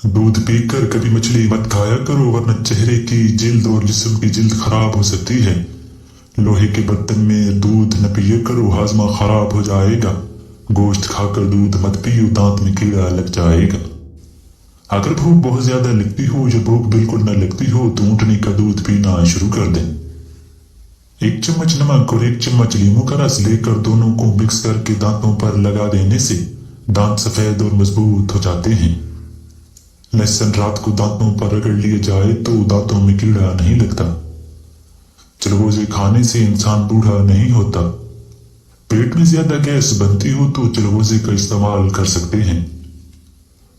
दूध पीकर कभी मछली मत खाया करो, वरना चेहरे की जिल्द और जिस्म की जिल्द खराब हो सकती है। लोहे के बर्तन में दूध न पिया करो, हाजमा खराब हो जाएगा। गोश्त खाकर दूध मत पियो, दांत में कीड़ा लग जाएगा। अगर भूख बहुत ज्यादा लगती हो या भूख बिल्कुल न लगती हो तो ऊँटनी का दूध पीना शुरू कर दें। 1 चम्मच नमक और 1 चम्मच नींबू का रस लेकर दोनों को मिक्स करके दांतों पर लगा देने से दांत सफेद और मजबूत हो जाते हैं। लहसुन रात को दांतों पर रगड़ लिया जाए तो दांतों में कीड़ा नहीं लगता। चिलगोजे खाने से इंसान बूढ़ा नहीं होता। पेट में ज्यादा गैस बनती हो तो चिलगोजे का इस्तेमाल कर सकते हैं।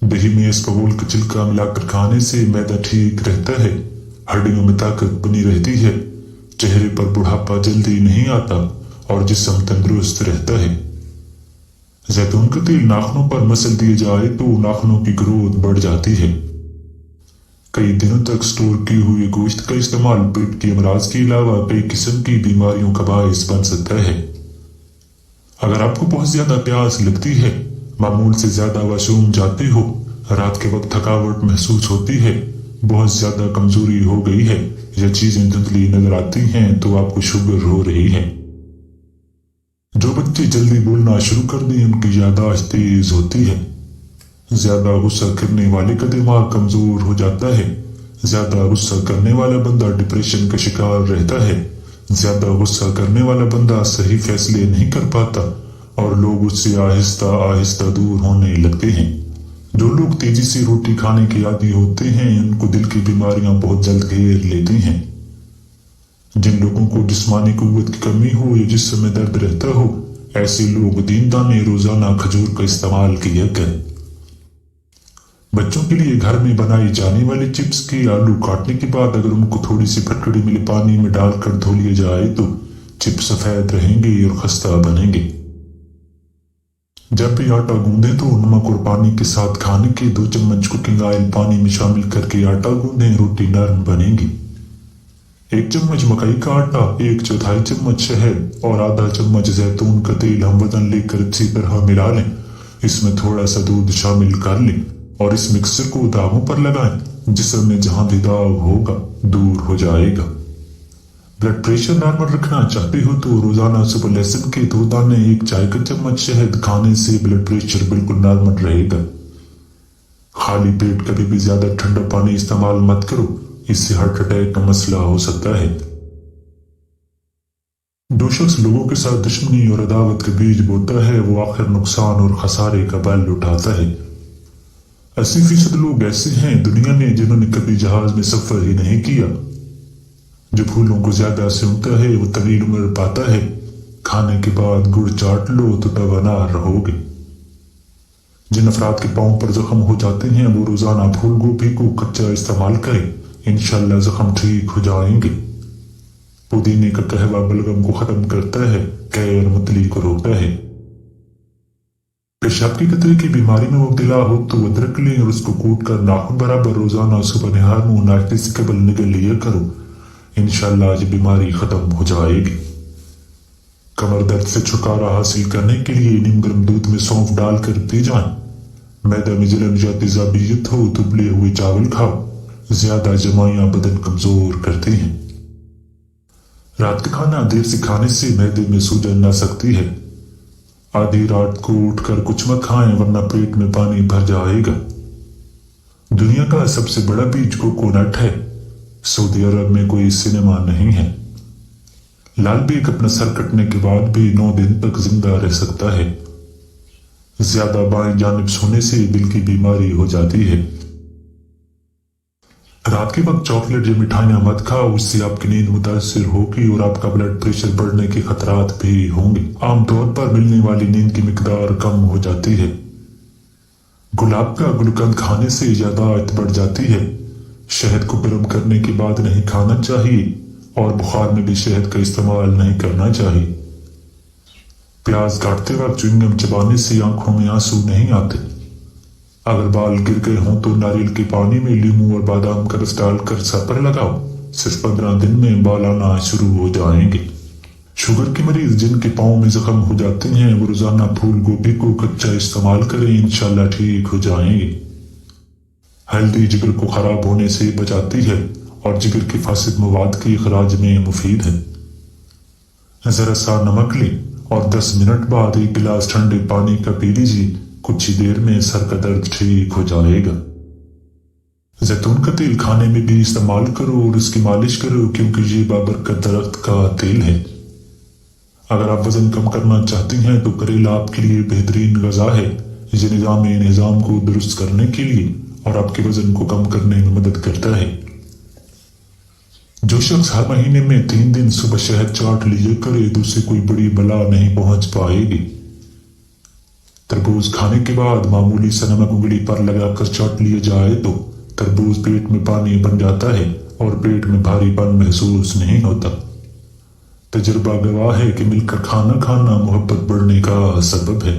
दही में इसबगोल का छिलका मिलाकर खाने से मैदा ठीक रहता है, हड्डियों में ताकत बनी रहती है, चेहरे पर बुढ़ापा जल्दी नहीं आता और जिस्म तंदुरुस्त रहता है। जैतून का तेल नाखूनों पर मसल दिया जाए तो नाखूनों की ग्रोथ बढ़ जाती है। कई दिनों तक स्टोर किए हुए गोश्त का इस्तेमाल पेट के अमराज के अलावा कई किस्म की बीमारियों का बायस बन सकता है। अगर आपको बहुत ज्यादा प्यास लगती है, मामूल से ज्यादा वॉशरूम जाते हो, रात के वक्त थकावट महसूस होती है, बहुत ज्यादा कमजोरी हो गई है या चीजें धुंधली नजर आती हैं तो आपको शुगर हो रही है। जो बच्चे जल्दी बोलना शुरू कर दें उनकी याददाश्त तेज होती है। ज्यादा गुस्सा करने वाले का दिमाग कमजोर हो जाता है। ज्यादा गुस्सा करने वाला बंदा डिप्रेशन का शिकार रहता है। ज्यादा गुस्सा करने वाला बंदा सही फैसले नहीं कर पाता और लोग उससे आहिस्ता आहिस्ता दूर होने लगते हैं। जो लोग तेजी से रोटी खाने के आदी होते हैं उनको दिल की बीमारियां बहुत जल्द घेर लेती हैं। जिन लोगों को जिस्मानी कुव्वत की कमी हो या जिस्म में दर्द रहता हो, ऐसे लोग दीनदाने रोजाना खजूर का इस्तेमाल किया करें। बच्चों के लिए घर में बनाई जाने वाली चिप्स के आलू काटने के बाद अगर उनको थोड़ी सी फटकड़ी मिले पानी में डालकर धो लिया जाए तो चिप्स सफेद रहेंगे और खस्ता बनेंगे। जब भी आटा गूंदें तो नमक और पानी के साथ खाने के 2 चम्मच कुकिंग ऑयल पानी में शामिल करके आटा गूंदें, रोटी नरम बनेगी। 1 चम्मच मकई का आटा, 1/4 चम्मच शहद और आधा चम्मच जैतून का तेल हम वजन लेकर अच्छी तरह मिला लें। इसमें थोड़ा सा दूध शामिल कर लें और इस मिक्सचर को दागों पर लगाएं। जिस्म में जहां भी दाग होगा दूर हो जाएगा। ब्लड प्रेशर नॉर्मल रखना चाहते हो तो रोजाना सुबह लहसुन के 2 दाने 1 चाय का चम्मच शहद खाने से ब्लड प्रेशर बिल्कुल नॉर्मल रहेगा। खाली पेट कभी भी ज्यादा ठंडा पानी इस्तेमाल मत करो, इससे हार्ट अटैक का मसला हो सकता है। जो शख्स लोगों के साथ दुश्मनी और अदावत के बीज बोता है वो आखिर नुकसान और खसारे का बैल उठाता है। 80% लोग ऐसे हैं दुनिया में जिन्होंने कभी जहाज में सफर ही नहीं किया। जो फूलों को ज्यादा सूंघता है वो तवील उम्र पाता है। खाने के बाद गुड़ चाट लो तो दवानार रहोगे। जिन अफराद के पांव पर जख्म हो जाते हैं वो रोजाना फूल गोभी को कच्चा इस्तेमाल करें, इंशाल्लाह जख्म ठीक हो जाएंगे। पुदीने का कहवा बलगम को खत्म करता है, कैर मतली को रोकता है। पेशाब की कतरे की बीमारी में मुब्तला हो तो अदरक लें और उसको कूट कर नाखून बराबर रोजाना सुबह निहार मुंह नाश्ते से कबल निगल लिया करो, इंशाल्लाह ये बीमारी खत्म हो जाएगी। कमर दर्द से छुटकारा हासिल करने के लिए नीम गर्म दूध में सौंफ डालकर पी जाएं। मैदा में जलन या तेजाबियत हो तो उबले हुए चावल खाओ, ज्यादा जमाइयां बदन कमजोर करते हैं। रात का खाना देर से खाने से मैदे में सूजन आ सकती है। आधी रात को उठकर कुछ मत खाएं वरना पेट में पानी भर जाएगा। दुनिया का सबसे बड़ा बीज कोकोनट है। सऊदी अरब में कोई सिनेमा नहीं है। लाल बेग अपना सर कटने के बाद भी 9 दिन तक जिंदा रह सकता है। ज्यादा बाएं जानिब सोने से दिल की बीमारी हो जाती है। रात के वक्त चॉकलेट या मिठाइयां मत खाओ, उससे आपकी नींद मुतासिर होगी और आपका ब्लड प्रेशर बढ़ने के खतरात भी होंगे। आमतौर पर मिलने वाली नींद की मिकदार कम हो जाती है। गुलाब का गुलकंद खाने से यादाश्त बढ़ जाती है। शहद को गर्म करने के बाद नहीं खाना चाहिए और बुखार में भी शहद का इस्तेमाल नहीं करना चाहिए। प्याज काटते वक्त च्युइंगम चबाने से आंखों में आंसू नहीं आते। अगर बाल गिर गए हों तो नारियल के पानी में नींबू और बादाम का रस डालकर सर पर लगाओ, सिर्फ 15 दिन में बाल आना शुरू हो जाएंगे। शुगर के मरीज जिनके पाँव में जख्म हो जाते हैं वो रोजाना फूल गोभी को कच्चा इस्तेमाल करें, इंशाल्लाह ठीक हो जाएंगे। ہلدی جگر کو خراب ہونے سے بچاتی ہے اور جگر کے فاسد مواد کے اخراج میں مفید ہے۔ ذرا سا نمک لیں اور 10 منٹ بعد ایک گلاس ٹھنڈے پانی کا پی لیجیے، کچھ ہی دیر میں سر کا درد ٹھیک ہو جائے گا۔ زیتون کا تیل کھانے میں بھی استعمال کرو اور اس کی مالش کرو، کیونکہ یہ بابرکت درخت کا تیل ہے۔ اگر آپ وزن کم کرنا چاہتی ہیں تو کریلا آپ کے لیے بہترین غذا ہے۔ یہ نظام کو درست کرنے کے لیے اور آپ کے وزن کو کم کرنے میں مدد کرتا ہے۔ جو شخص ہر مہینے میں 3 دن صبح شہد چاٹ لیا کرے تو اسے کوئی بڑی بلا نہیں پہنچ پائے گی۔ تربوز کھانے کے بعد معمولی سا نمک انگلی پر لگا کر چاٹ لیا جائے تو تربوز پیٹ میں پانی بن جاتا ہے اور پیٹ میں بھاری پن محسوس نہیں ہوتا۔ تجربہ گواہ ہے کہ مل کر کھانا کھانا محبت بڑھنے کا سبب ہے۔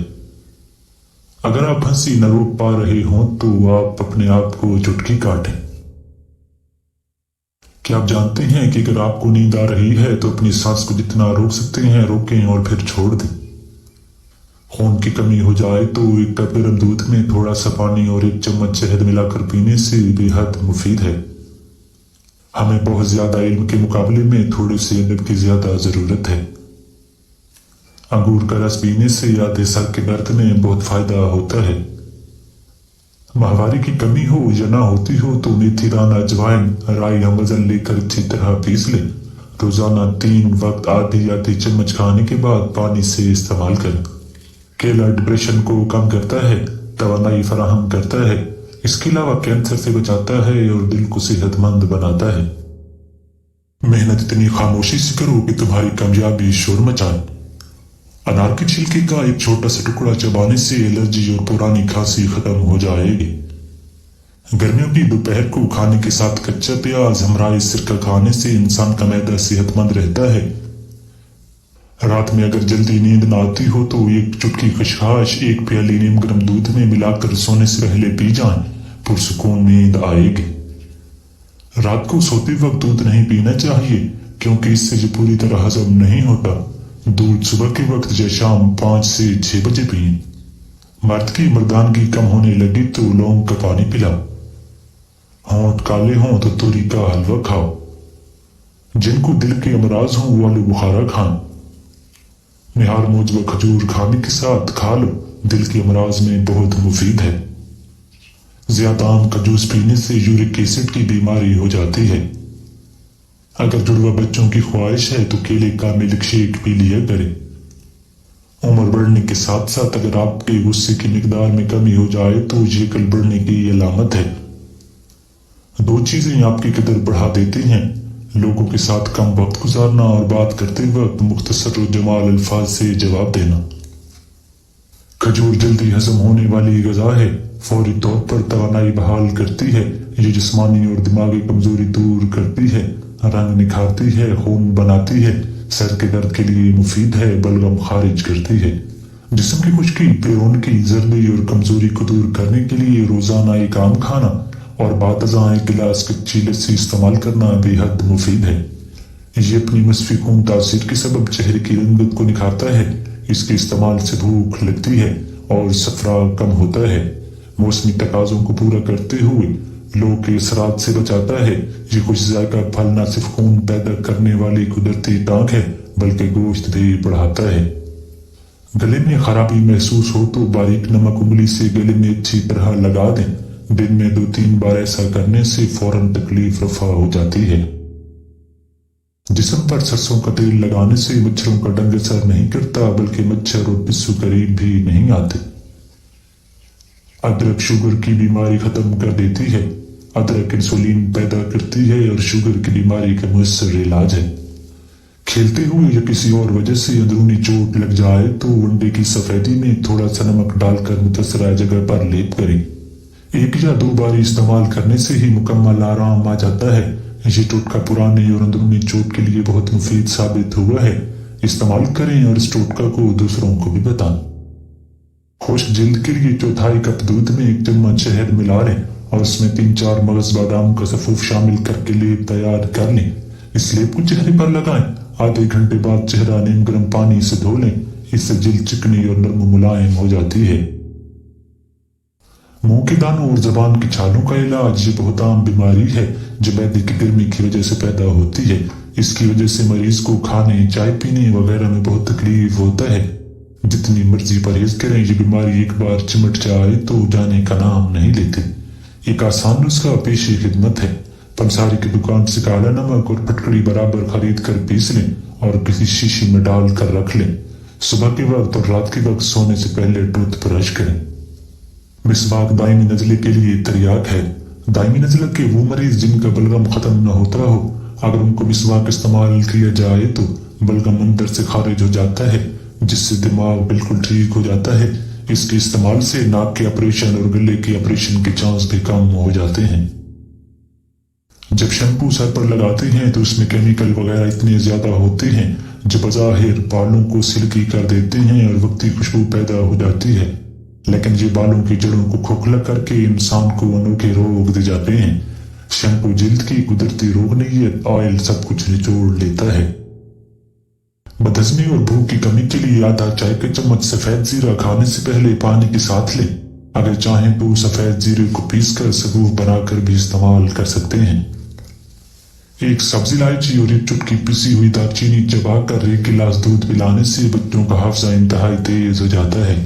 اگر آپ ہنسی نہ روک پا رہے ہوں تو آپ اپنے آپ کو چٹکی کاٹیں۔ کیا آپ جانتے ہیں کہ اگر آپ کو نیند آ رہی ہے تو اپنی سانس کو جتنا روک سکتے ہیں روکیں اور پھر چھوڑ دیں۔ خون کی کمی ہو جائے تو 1 کپ گرم دودھ میں تھوڑا سا پانی اور 1 چمچ شہد ملا کر پینے سے بے حد مفید ہے۔ ہمیں بہت زیادہ علم کے مقابلے میں تھوڑے سے ادب کی زیادہ ضرورت ہے۔ انگور کا رس پینے سے آدھے سر کے درد میں بہت فائدہ ہوتا ہے۔ ماہواری کی کمی ہو یا نہ ہوتی ہو تو میتھی دانہ اجوائن رائی یا غزل لے کر اچھی طرح پیس لیں۔ روزانہ 3 وقت آدھی چمچ کھانے کے بعد پانی سے استعمال کریں۔ کیلا ڈپریشن کو کم کرتا ہے، توانائی فراہم کرتا ہے، اس کے علاوہ کینسر سے بچاتا ہے اور دل کو صحت مند بناتا ہے۔ محنت اتنی خاموشی سے کرو کہ تمہاری کامیابی شور مچائے۔ انار کے چھلکے کا ایک چھوٹا سا ٹکڑا چبانے سے الرجی اور پرانی کھانسی ختم ہو جائے گی۔ گرمیوں کی دوپہر کو کھانے کے ساتھ کچا پیاز ہمراہ سرکہ کھانے سے انسان کا معدہ صحت مند رہتا ہے۔ رات میں اگر جلدی نیند نہ آتی ہو تو 1 چٹکی خشخاش 1 پیالی نیم گرم دودھ میں ملا کر سونے سے پہلے پی جائیں، پرسکون نیند آئے گی۔ رات کو سوتے وقت دودھ نہیں پینا چاہیے کیونکہ اس سے یہ پوری طرح ہضم نہیں ہوتا۔ دودھ صبح کے وقت یا شام 5 سے 6 بجے پئیں۔ مرد کی مردانگی کم ہونے لگی تو لونگ کا پانی پلاؤ۔ ہونٹ کالے ہوں تو توری کا حلوہ کھاؤ۔ جن کو دل کے امراض ہوں وہ آلو بخارا کھائیں۔ نہار موج و کھجور کھانے کے ساتھ کھا لو، دل کے امراض میں بہت مفید ہے۔ زیادہ آم کا جوس پینے سے یورک ایسڈ کی بیماری ہو جاتی ہے۔ اگر جڑواں بچوں کی خواہش ہے تو کیلے کا ملک شیک پی لیا کریں۔ عمر بڑھنے کے ساتھ ساتھ اگر آپ کے غصے کی مقدار میں کمی ہو جائے تو یہ عقل بڑھنے کی علامت ہے۔ 2 چیزیں آپ کی قدر بڑھا دیتی ہیں، لوگوں کے ساتھ کم وقت گزارنا اور بات کرتے وقت مختصر و جمال الفاظ سے جواب دینا۔ کھجور جلدی ہضم ہونے والی غذا ہے، فوری طور پر توانائی بحال کرتی ہے، یہ جسمانی اور دماغی کمزوری دور کرتی ہے، رنگ نکھارتی ہے، خون بناتی ہے، سر کے درد کے لیے مفید ہے، بلغم خارج کرتی ہے۔ جسم کی خشکی، بیرونکی، زردی اور کمزوری کو دور کرنے کے لیے روزانہ 1 آم کھانا اور بعد ازاں 1 گلاس کچی لسی استعمال کرنا بے حد مفید ہے۔ یہ اپنی مصفی خون تاثیر کے سبب چہرے کی رنگت کو نکھارتا ہے، اس کے استعمال سے بھوک لگتی ہے اور صفرا کم ہوتا ہے، موسمی تقاضوں کو پورا کرتے ہوئے لو کے اثرات سے بچاتا ہے۔ یہ خوش ذائقہ پھل نہ صرف خون پیدا کرنے والی قدرتی ٹانک ہے بلکہ گوشت بھی بڑھاتا ہے۔ گلے میں خرابی محسوس ہو تو باریک نمک انگلی سے گلے میں اچھی طرح لگا دیں، دن میں 2-3 بار ایسا کرنے سے فوراً تکلیف رفع ہو جاتی ہے۔ جسم پر سرسوں کا تیل لگانے سے مچھروں کا ڈنگ اثر نہیں کرتا بلکہ مچھر اور پسو قریب بھی نہیں آتے۔ ادرک شوگر کی بیماری ختم کر دیتی ہے۔ ادرک انسولین پیدا کرتی ہے اور شوگر کی بیماری کا مؤثر علاج ہے۔ کھیلتے ہوئے یا کسی اور وجہ سے اندرونی چوٹ لگ جائے تو انڈے کی سفیدی میں تھوڑا سا نمک ڈال کر متاثرہ جگہ پر لیپ کریں۔ 1 یا 2 بار استعمال کرنے سے ہی مکمل آرام آ جاتا ہے۔ یہ ٹوٹکا پرانی اور اندرونی چوٹ کے لیے بہت مفید ثابت ہوا ہے۔ استعمال کریں اور اس ٹوٹکا کو دوسروں کو بھی بتائیں۔ خشک جلد کے لیے 1/4 کپ دودھ میں 1 چمچ شہد ملا لیں اور اس میں 3-4 مغز بادام کا صفوف شامل کر کے لیپ تیار کر لیں۔ اس لیپ کو چہرے پر لگائیں، آدھے گھنٹے بعد چہرہ نیم گرم پانی سے دھو لیں، اس سے جلد چکنی اور نرم و ملائم ہو جاتی ہے۔ मुंह के दानों और जबान की छालों का इलाज ये बहुत आम बीमारी है जो मैदे की गर्मी की वजह से पैदा होती है। इसकी वजह से मरीज को खाने, चाय पीने वगैरह में बहुत तकलीफ होता है। जितनी मर्जी परहेज करें, ये बीमारी एक बार चिमट जाए तो जाने का नाम नहीं लेते। एक आसान नुस्खा पेशी खिदमत है। पंसारी की दुकान से काला नमक और फटकड़ी बराबर खरीद कर पीस लें और किसी शीशी में डाल कर रख लें। सुबह के वक्त और रात के वक्त सोने से पहले टूथ ब्रश करें। मिसवाक दायमी नजले के लिए तरियाक है। दायमी नजले के वो मरीज जिनका बलगम खत्म न होता हो, अगर उनको मिसवाक इस्तेमाल किया जाए तो बलगम अंदर से खारिज हो जाता है, जिससे दिमाग बिल्कुल ठीक हो जाता है। इसके इस्तेमाल से नाक के ऑपरेशन और गले के ऑपरेशन के चांस भी कम हो जाते हैं। जब शैम्पू सर पर लगाते हैं तो उसमें केमिकल वगैरह इतने ज्यादा होते हैं जो बज़ाहिर बालों को सिल्की कर देते हैं और वक्ती खुशबू पैदा हो जाती है, लेकिन ये बालों की जड़ों को खोखला करके इंसान को अनोखे रोग दे जाते हैं। शैम्पू जिल्द की कुदरती रोगनियत ऑयल सब कुछ निचोड़ लेता है। बदहजमी और भूख की कमी के लिए आधा चाय का चम्मच सफेद जीरा खाने से पहले पानी के साथ लें। अगर चाहें तो सफेद जीरे को पीसकर सबूत बनाकर भी इस्तेमाल कर सकते हैं। एक सब्जी इलायची और एक चुटकी पिसी हुई दालचीनी चबाकर एक गिलास दूध पिलाने से बच्चों का हाफजा इंतहाई तेज हो जाता है।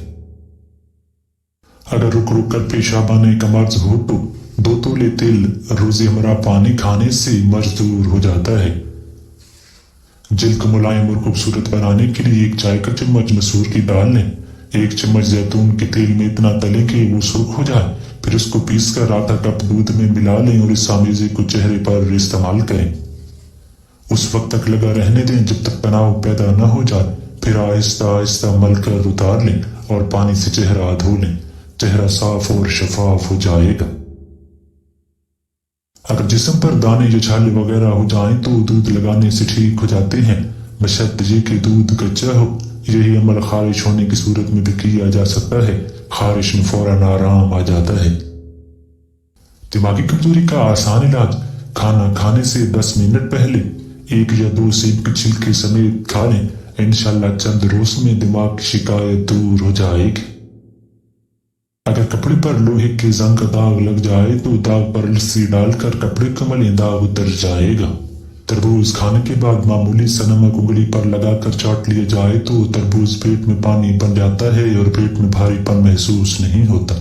अगर रुक रुक कर पेशाब आने का मर्ज हो तो 2 तोले तेल रोज़मर्रा पानी खाने से मर्ज दूर हो जाता है। जिल्द को मुलायम और खूबसूरत बनाने के लिए 1 चाय का चम्मच मसूर की दाल लें। 1 चम्मच जैतून के तेल में इतना तलें कि वो सुर्ख हो जाए, फिर उसको पीसकर आधा कप दूध में मिला लें और इस आमेज़े को चेहरे पर इस्तेमाल करें। उस वक्त तक लगा रहने दें जब तक तनाव पैदा न हो जाए, फिर आहिस्ता आहिस्ता मल कर उतार लें और पानी से चेहरा धो लें। चेहरा साफ और शफाफ हो जाएगा। अगर जिस्म पर दाने या छाले वगैरह हो जाएं तो दूध लगाने से ठीक हो जाते हैं, बशर्ते ये कि दूध कच्चा हो। यही अमल खारिश होने की सूरत में भी किया जा सकता है। खारिश में फौरन आराम आ जाता है। दिमागी कमजोरी का आसान इलाज, खाना खाने से 10 मिनट पहले 1 या 2 सेब के छिलके समेत खा लें। इंशाल्लाह चंद रोज में दिमाग की शिकायत दूर हो जाएगी। अगर कपड़े पर लोहे के जंग का दाग लग जाए तो दाग पर लस्सी डालकर कपड़े का मलें, दाग उतर जाएगा। तरबूज खाने के बाद मामूली सा नमक उंगली पर लगाकर चाट लिया जाए तो तरबूज पेट में पानी बन जाता है और पेट में भारीपन महसूस नहीं होता।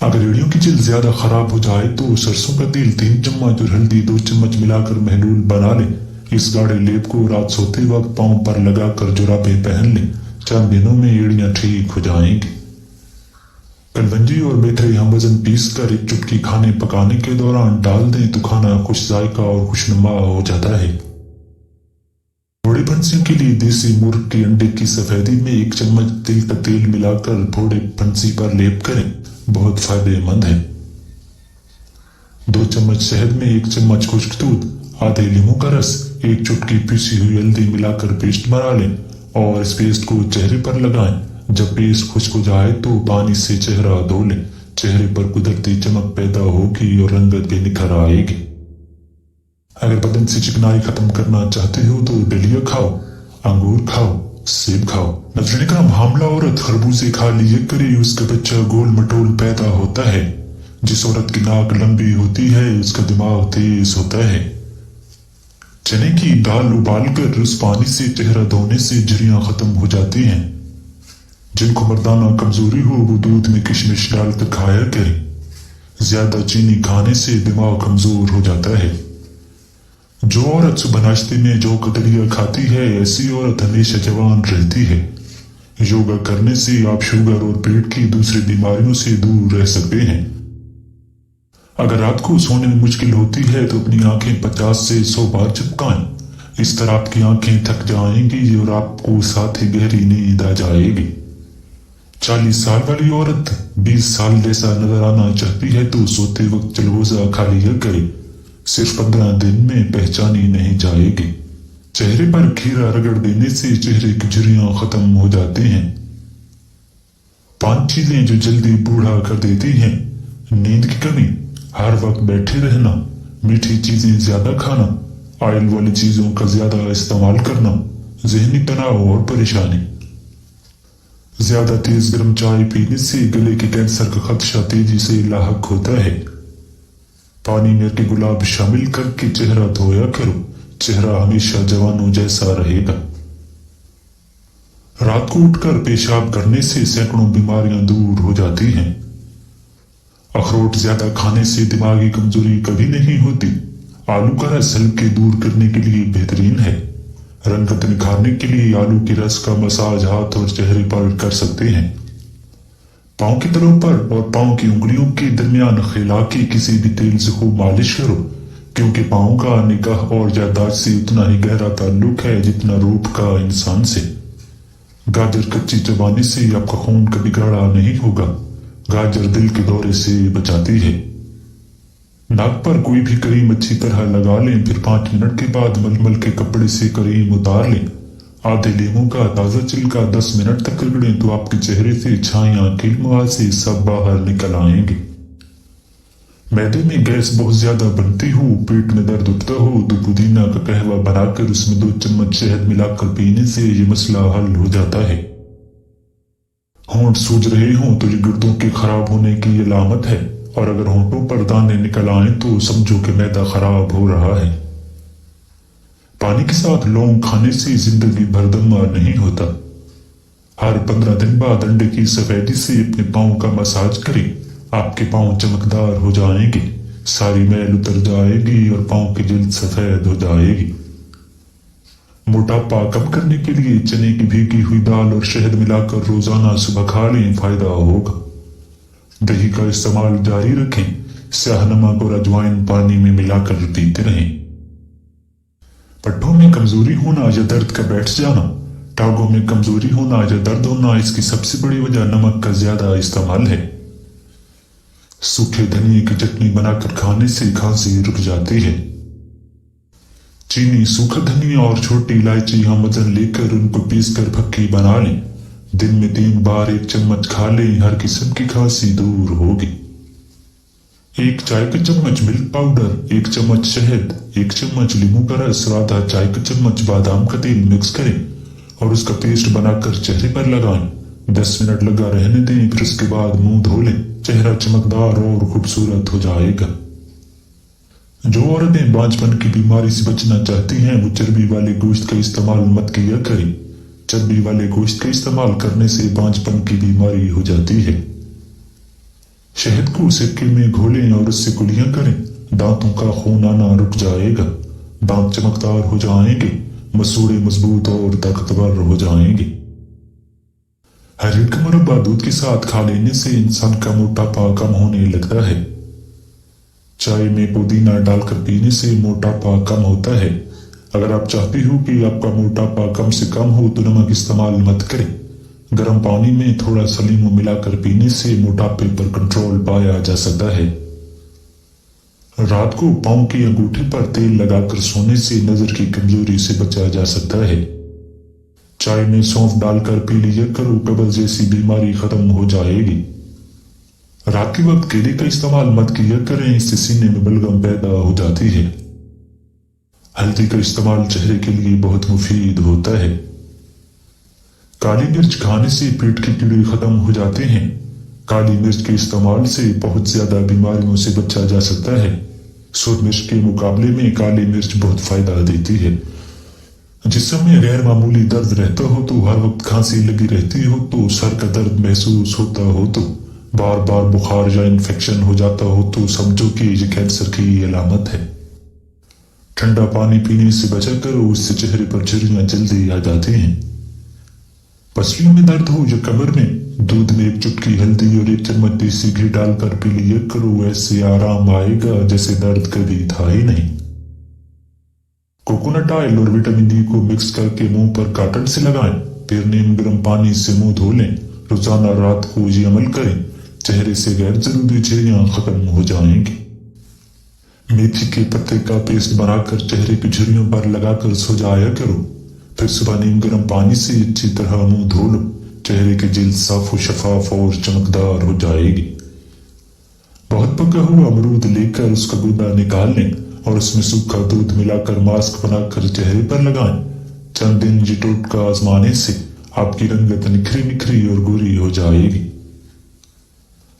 अगर एड़ियों की जिल्द ज्यादा खराब हो जाए तो सरसों का तेल 3 चम्मच और हल्दी 2 चम्मच मिलाकर महलूल बना लें। इस गाढ़े लेप को रात सोते वक्त पांव पर लगाकर जुराबें पहन लें। चंद दिनों में एड़ियां ठीक हो जाएंगी। कलवंजी और मेथरे हम वजन पीस कर 1 चुटकी खाने पकाने के दौरान डाल दें तो खाना खुश जायका और खुशनुमा हो जाता है। फोड़े फंसियों के लिए देसी मुर्ग के अंडे की सफेदी में 1 चम्मच तिल का तेल मिलाकर फोड़े फंसी पर लेप करें, बहुत फायदेमंद है। 2 चम्मच शहद में 1 चम्मच खुश्क दूध, आधे लीमू का रस, 1 चुटकी पीसी हुई हल्दी मिलाकर पेस्ट बना लें और इस पेस्ट को चेहरे पर लगाएं। जब पेस्ट खुश्क हो जाए तो पानी से चेहरा धो लें। चेहरे पर कुदरती चमक पैदा होगी और रंगत भी निखर आएगी। अगर बदन से चिकनाई खत्म करना चाहते हो तो दलिया खाओ, अंगूर खाओ, सेब खाओ। नजर निकाम हामला औरत खरबूजे खा लिया करे, उसका बच्चा गोल मटोल पैदा होता है। जिस औरत की नाक लंबी होती है उसका दिमाग तेज होता है। चने की दाल उबालकर उस पानी से चेहरा धोने से झुर्रियां खत्म हो जाती हैं। जिनको मर्दाना कमजोरी हो वो दूध में किशमिश डालकर खाया करें। ज्यादा चीनी खाने से दिमाग कमजोर हो जाता है। जो औरत सुबह नाश्ते में जौ का दलिया खाती है, ऐसी औरत हमेशा जवान रहती है। योगा करने से आप शुगर और पेट की दूसरी बीमारियों से दूर रह सकते हैं। अगर रात को सोने में मुश्किल होती है तो अपनी आंखें 50 से 100 बार झपकाएं। इस तरह आपकी आंखें थक जाएंगी और आपको साथ ही गहरी नींद आ जाएगी। 40 साल वाली औरत 20 साल जैसा नजर आना चाहती है तो सोते वक्त चलगोजा खा लिया करे। सिर्फ 15 दिन में पहचानी नहीं जाएगी। चेहरे पर खीरा रगड़ देने से चेहरे की झुर्रियां खत्म हो जाती हैं। 5 चीजें जो जल्दी बूढ़ा कर देती हैं: नींद की कमी, हर वक्त बैठे रहना, मीठी चीजें ज्यादा खाना, ऑयल वाली चीजों का ज्यादा इस्तेमाल करना, जहनी तनाव और परेशानी। ज्यादा तेज गर्म चाय पीने से गले के कैंसर का खदशा तेजी से लाहक होता है। पानी में के गुलाब शामिल करके चेहरा धोया करो, चेहरा हमेशा जवानों जैसा रहेगा। रात को उठकर पेशाब करने से सैकड़ों बीमारियां दूर हो जाती हैं। अखरोट ज्यादा खाने से दिमागी कमजोरी कभी नहीं होती। आलू का रस हल्के दूर करने के लिए बेहतरीन है। रंगत निखारने के लिए आलू के रस का मसाज हाथ और चेहरे पर कर सकते हैं। पांव की तलों पर और पांव की उंगलियों के दरमियान खिला के किसी भी तेल से खूब मालिश करो, क्योंकि पांव का निगाह और जायदाद से उतना ही गहरा ताल्लुक है जितना रूप का इंसान से। गाजर कच्ची चबाने से आपका खून कभी गाढ़ा नहीं होगा। गाजर दिल के दौरे से बचाती है। नाक पर कोई भी क्रीम अच्छी तरह लगा लें, फिर 5 मिनट के बाद मलमल के कपड़े से क्रीम उतार लें। आधे लीमू का ताजा छिलका 10 मिनट तक रगड़ें तो आपके चेहरे से छाइयां कील मुहासे सब बाहर निकल आएंगे। मैदे में गैस बहुत ज्यादा बनती हो, पेट में दर्द उठता हो तो पुदीना का कहवा बनाकर उसमें 2 चम्मच शहद मिलाकर पीने से ये मसला हल हो जाता है। होंठ सूज रहे हों तो ये गुर्दों के खराब होने की अलामत है, और अगर होंठों पर दाने निकल आए तो समझो कि मैदा खराब हो रहा है। पानी के साथ लौंग खाने से जिंदगी भर दमा नहीं होता। हर 15 दिन बाद अंडे की सफेदी से अपने पांव का मसाज करें, आपके पांव चमकदार हो जाएंगे, सारी मैल उतर जाएगी और पांव की जिल्द सफेद हो जाएगी। मोटापा कम करने के लिए चने की भीगी हुई दाल और शहद मिलाकर रोजाना सुबह खा लें, फायदा होगा। दही का इस्तेमाल जारी रखें, स्याह नमक और अजवाइन पानी में मिलाकर पीते रहें। पट्टों में कमजोरी होना या दर्द का बैठ जाना, टांगों में कमजोरी होना या दर्द होना, इसकी सबसे बड़ी वजह नमक का ज्यादा इस्तेमाल है। सूखे धनिए की चटनी बनाकर खाने से खांसी रुक जाती है। चीनी, सूखा धनिया और छोटी इलायची हम वजन लेकर उनको पीसकर फक्की बना लें। दिन में 3 बार 1 चम्मच खा लें, हर किस्म की खांसी दूर होगी। 1 चाय का चम्मच मिल्क पाउडर, 1 चम्मच शहद, 1 चम्मच नींबू का रस, आधा चाय का चम्मच बादाम का तेल मिक्स करें और उसका पेस्ट बनाकर चेहरे पर लगाएं। 10 मिनट लगा रहने दें, फिर उसके बाद मुंह धो लें। चेहरा चमकदार और खूबसूरत हो जाएगा। जो औरतें बांझपन की बीमारी से बचना चाहती हैं वो चर्बी वाले गोश्त का इस्तेमाल मत किया करें। चर्बी वाले गोश्त का इस्तेमाल करने से बांझपन की बीमारी हो जाती है। शहद को सिक्के में घोलें और उससे कुलियां करें, दांतों का खून आना रुक जाएगा, दांत चमकदार हो जाएंगे, मसूड़े मजबूत और ताकतवर हो जाएंगे। हरी का मुरब्बा दूध के साथ खा लेने से इंसान का मोटापा कम होने लगता है। चाय में पुदीना डालकर पीने से मोटापा कम होता है। अगर आप चाहते हो कि आपका मोटापा कम से कम हो तो नमक इस्तेमाल मत करें। गर्म पानी में थोड़ा सा नींबू मिलाकर पीने से मोटापे पर कंट्रोल पाया जा सकता है। रात को पांव की अंगूठे पर तेल लगाकर सोने से नजर की कमजोरी से बचा जा सकता है। चाय में सौंफ डालकर पी लिया करो, कब्ज जैसी बीमारी खत्म हो जाएगी। रात के वक्त केले का इस्तेमाल मत किया करें, इससे सीने में बलगम पैदा हो जाती है। हल्दी का इस्तेमाल चेहरे के लिए बहुत मुफीद होता है। काली मिर्च खाने से पेट के कीड़े खत्म हो जाते हैं। काली मिर्च के इस्तेमाल से बहुत ज्यादा बीमारियों से बचा जा सकता है। सुर्ख मिर्च के मुकाबले में काली मिर्च बहुत फायदा देती है। जिस्म गैर मामूली दर्द रहता हो तो, हर वक्त खांसी लगी रहती हो तो, सर का दर्द महसूस होता हो तो, बार बार बुखार या इन्फेक्शन हो जाता हो तो समझो कि ये कैंसर की अलामत है। ठंडा पानी पीने से बचा करो, उससे चेहरे पर झुर्रियां जल्दी आ जाती हैं। पसलियों में दर्द हो या कमर में, दूध में 1 चुटकी हल्दी और 1 चम्मच देसी घी डालकर पी लिया करो, ऐसे आराम आएगा जैसे दर्द कभी था ही नहीं। कोकोनट ऑयल और विटामिन डी को मिक्स करके मुंह पर कॉटन से लगाएं, फिर नीम गर्म पानी से मुंह धो लें। रोजाना रात को ये अमल करें, चेहरे से गैर जरूरी झुर्रियां खत्म हो जाएंगी। मेथी के पत्ते का पेस्ट बनाकर चेहरे की झुर्रियों पर लगाकर सो जाया करो, फिर सुबह नीम गर्म पानी से अच्छी तरह मुंह धो लो। चेहरे की जिल्द साफ व शफाफ और चमकदार हो जाएगी। बहुत पका हुआ अमरूद लेकर उसका गूदा निकाल लें और उसमें सूखा दूध मिलाकर मास्क बनाकर चेहरे पर लगाएं। चंद दिन ये टोटका आजमाने से आपकी रंगत निखरी निखरी और गोरी हो जाएगी।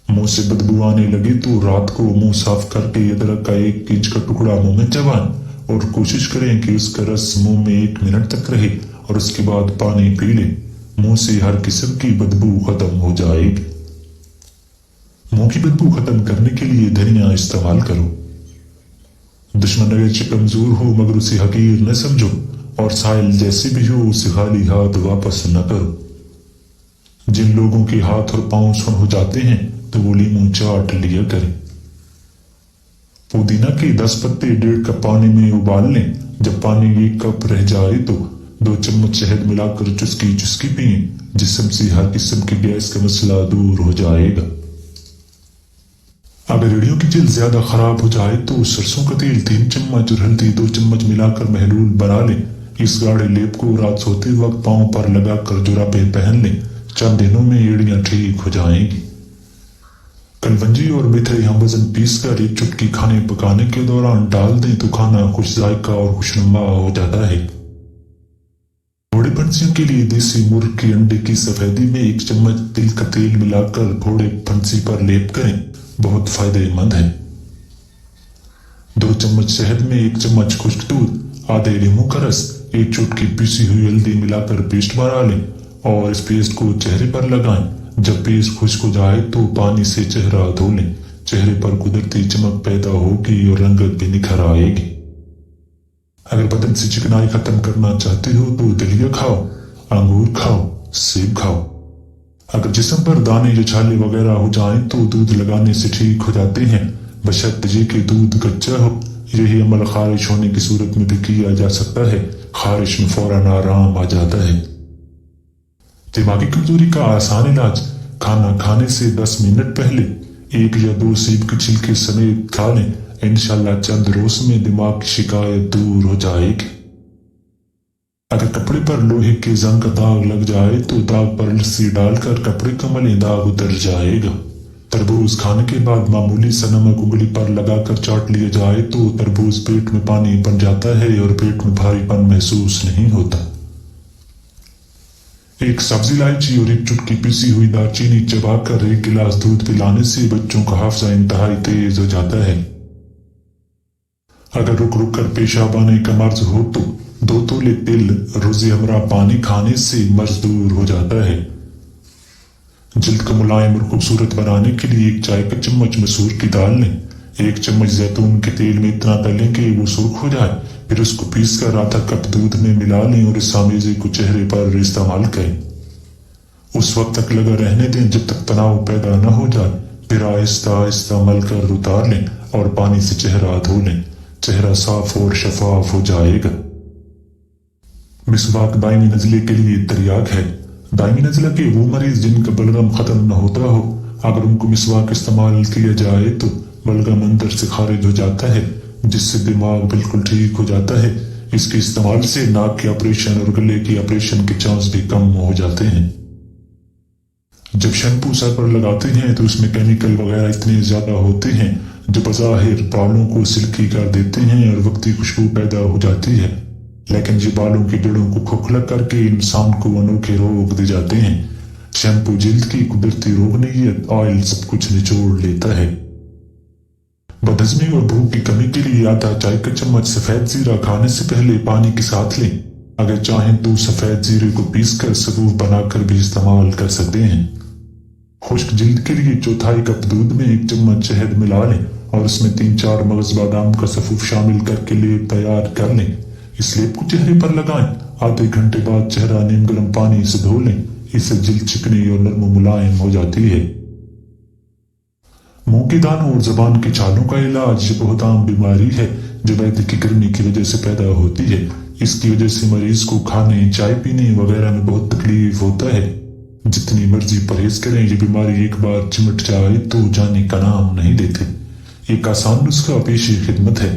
मुंह से बदबू आने लगे तो रात को मुंह साफ करके अदरक का 1 इंच का टुकड़ा मुंह में चबाएं और कोशिश करें कि उसका रस मुंह में 1 मिनट तक रहे और उसके बाद पानी पी लें। मुंह से हर किस्म की बदबू खत्म हो जाएगी। मुंह की बदबू खत्म करने के लिए धनिया इस्तेमाल करो। दुश्मन अगरचे कमजोर हो मगर उसे हकीर न समझो और साहिल जैसे भी हो उसे खाली हाथ वापस न करो। जिन लोगों के हाथ और पांव सुन हो जाते हैं तो वो लीमू चाट लिया करें। पुदीना के 10 पत्ते 1.5 कप पानी में उबाल लें। जब पानी 1 कप रह जाए तो 2 चम्मच शहद मिलाकर चुस्की चुस्की पिएं, जिससे हर किस्म के गैस का मसला दूर हो जाएगा। अगर रीढ़ियों की जल्द ज्यादा खराब हो जाए तो सरसों का तेल 3 चम्मच और हल्दी 2 चम्मच मिलाकर महलूल बना लें। इस गाढ़े लेप को रात सोते वक्त पांव पर लगाकर जुराबे पहन लें। चंद दिनों में एड़ियां ठीक हो जाएंगी। कलवंजी और मेथी हम वजन पीस कर 1 चुटकी खाने पकाने के दौरान डाल दें तो खाना खुश जायका और खुशनुमा हो जाता है। घोड़े फंसियों के लिए देसी मुर्ग के अंडे की सफेदी में 1 चम्मच तिल का तेल मिलाकर घोड़े फंसी पर लेप करें, बहुत फायदेमंद है। 2 चम्मच शहद में 1 चम्मच खुश्क दूध, आधे नींबू का रस, 1 चुटकी पीसी हुई हल्दी मिलाकर पेस्ट बना लें और इस पेस्ट को चेहरे पर लगाएं। जब पेस्ट खुश्क हो जाए तो पानी से चेहरा धो लें। चेहरे पर कुदरती चमक पैदा होगी और रंगत भी निखर आएगी। अगर बदन से चिकनाई खत्म करना चाहते हो तो दलिया खाओ, अंगूर खाओ, सेब खाओ। अगर जिस्म पर दाने या छाले वगैरह हो जाएं तो दूध लगाने से ठीक हो जाते हैं, बशर्ते ये कि दूध कच्चा हो। यही अमल खारिश होने की सूरत में भी किया जा सकता है। खारिश में फौरन आराम आ जाता है। दिमागी कमजोरी का आसान इलाज, खाना खाने से 10 मिनट पहले 1 या 2 सेब के छिलके समेत खा लें। इंशाल्लाह चंद रोज में दिमाग की शिकायत दूर हो जाएगी। अगर कपड़े पर लोहे के जंग का दाग लग जाए तो दाग पर लस्सी डालकर कपड़े का मलें दाग उतर जाएगा। तरबूज खाने के बाद मामूली सा नमक उंगली पर लगाकर चाट लिया जाए तो तरबूज पेट में पानी बन जाता है और पेट में भारीपन महसूस नहीं होता। 1 सब्जी इलायची और 1 चुटकी पिसी हुई दालचीनी चबाकर 1 गिलास दूध पिलाने से बच्चों का हाफजा इंतहाई तेज हो जाता है। अगर रुक रुक कर पेशाब आने का मर्ज हो तो 2 तोले तिल रोजे हमरा पानी खाने से मर्ज दूर हो जाता है। जल्द को मुलायम और खूबसूरत बनाने के लिए 1 चाय का चम्मच मसूर की दाल लें। 1 चम्मच जैतून के तेल में इतना तलें कि वो सुर्ख हो जाए, फिर उसको पीस कर आधा कप दूध में मिला लें और इस सामेजे को चेहरे पर इस्तेमाल करें। उस वक्त तक लगा रहने दें जब तक तनाव पैदा न हो जाए, फिर आहिस्ता आहिस्ता मल कर उतार लें और पानी से चेहरा धो लें। चेहरा साफ और शफाफ हो जाएगा। मिसवाक दायमी नजले के लिए तरियाक है। दायमी नजला के वो मरीज जिनका बलगम खत्म न होता हो, अगर उनको मिसवाक इस्तेमाल किया जाए तो बलगम अंदर से खारिज हो जाता है, जिससे दिमाग बिल्कुल ठीक हो जाता है। इसके इस्तेमाल से नाक के ऑपरेशन और गले के ऑपरेशन के चांस भी कम हो जाते हैं। जब शैम्पू सर पर लगाते हैं तो उसमें केमिकल वगैरह इतने ज्यादा होते हैं जो बज़ाहिर बालों को सिल्की कर देते हैं और वक्ती खुशबू पैदा हो जाती है, लेकिन ये बालों की जड़ों को खोखला करके इंसान को अनोखे रोग दे जाते हैं। शैम्पू जिल्द की कुदरती रोगनियत ऑयल सब कुछ निचोड़ लेता है। बदहजमी और भूख की कमी के लिए आधा चाय का चम्मच सफेद जीरा खाने से पहले पानी के साथ लें। अगर चाहें तो सफेद जीरे को पीसकर सबूत बनाकर भी इस्तेमाल कर सकते हैं। खुश्क जिल्द के लिए 1/4 कप दूध में 1 चम्मच शहद मिला लें और उसमें 3-4 मगज बादाम का सफूफ शामिल करके लेप तैयार कर लें। इस लेप को चेहरे पर लगाएं। आधे घंटे बाद चेहरा नीम गर्म पानी से धो लें। इससे जिल्द चिकनी और नरम मुलायम हो जाती है। मुंह के दानों और जबान के छालों का इलाज बहुत आम बीमारी है जो वैद्य की गर्मी की वजह से पैदा होती है। इसकी वजह से मरीज को खाने, चाय पीने वगैरह में बहुत तकलीफ होता है। जितनी मर्जी परहेज करें, ये बीमारी एक बार चिमट जाए तो जाने का नाम नहीं देते। एक आसान नुस्खा पेशी खिदमत है।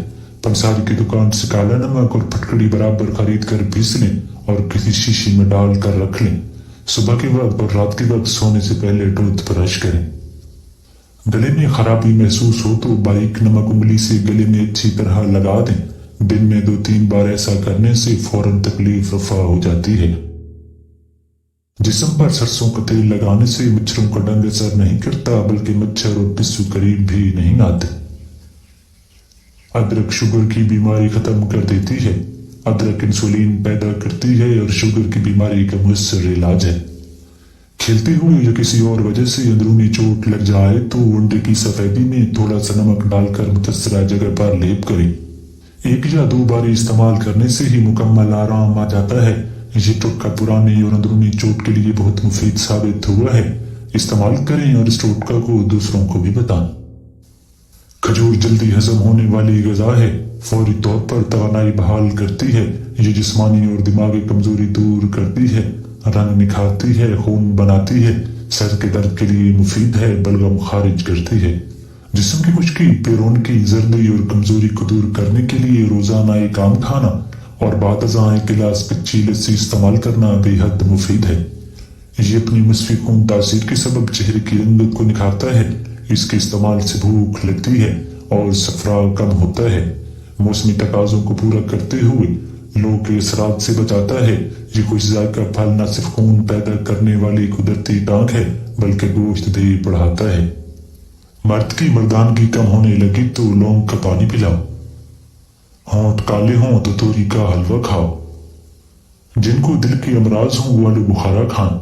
पंसारी की दुकान से काला नमक और फटकड़ी बराबर खरीद कर पीस लें और किसी शीशी में डाल कर रख लें। सुबह के वक्त और रात के वक्त सोने से पहले टूथ ब्रश करें। गले में खराबी महसूस हो तो बारीक नमक उंगली से गले में अच्छी तरह लगा दें। दिन में 2-3 बार ऐसा करने से फौरन तकलीफ रफा हो जाती है। جسم پر سرسوں کا تیل لگانے سے مچھروں کا ڈنگ اثر نہیں کرتا، بلکہ مچھر اور پسو قریب بھی نہیں آتے۔ ادرک شوگر کی بیماری ختم کر دیتی ہے۔ ادرک انسولین پیدا کرتی ہے اور شوگر کی بیماری کا مؤثر علاج ہے۔ کھیلتے ہوئے یا کسی اور وجہ سے اندرونی چوٹ لگ جائے تو انڈے کی سفیدی میں تھوڑا سا نمک ڈال کر متاثرہ جگہ پر لیپ کریں۔ 1 یا 2 بار استعمال کرنے سے ہی مکمل آرام آ جاتا ہے۔ یہ ٹوٹکا پرانی اور اندرونی چوٹ کے لیے بہت مفید ثابت ہوا ہے۔ استعمال کریں اور اس ٹوٹکا کو دوسروں کو بھی بتائیں۔ کھجور جلدی ہضم ہونے والی غذا ہے۔ فوری طور پر توانائی بحال کرتی ہے۔ یہ جسمانی اور دماغی کمزوری دور کرتی ہے، رنگ نکھارتی ہے، خون بناتی ہے، سر کے درد کے لیے مفید ہے، بلغم خارج کرتی ہے۔ جسم کی خشکی، پیرونکی، زردی اور کمزوری کو دور کرنے کے لیے روزانہ ایک آم کھانا اور بعد ازاں 1 گلاس کچی لسی استعمال کرنا بے حد مفید ہے۔ یہ اپنی مصفی خون تاثیر کے سبب چہرے کی رنگت کو نکھارتا ہے۔ اس کے استعمال سے بھوک لگتی ہے اور صفرا کم ہوتا ہے۔ موسمی تقاضوں کو پورا کرتے ہوئے لو کے اثرات سے بچاتا ہے۔ یہ خوش ذائقہ پھل نہ صرف خون پیدا کرنے والی قدرتی ٹانک ہے بلکہ گوشت بھی بڑھاتا ہے۔ مرد کی مردانگی کم ہونے لگی تو لونگ کا پانی پلاؤ۔ ہونٹ کالے ہوں تو توری کا حلوہ کھاؤ۔ جن کو دل کے امراض ہوں وہ آلو بخارا کھائیں۔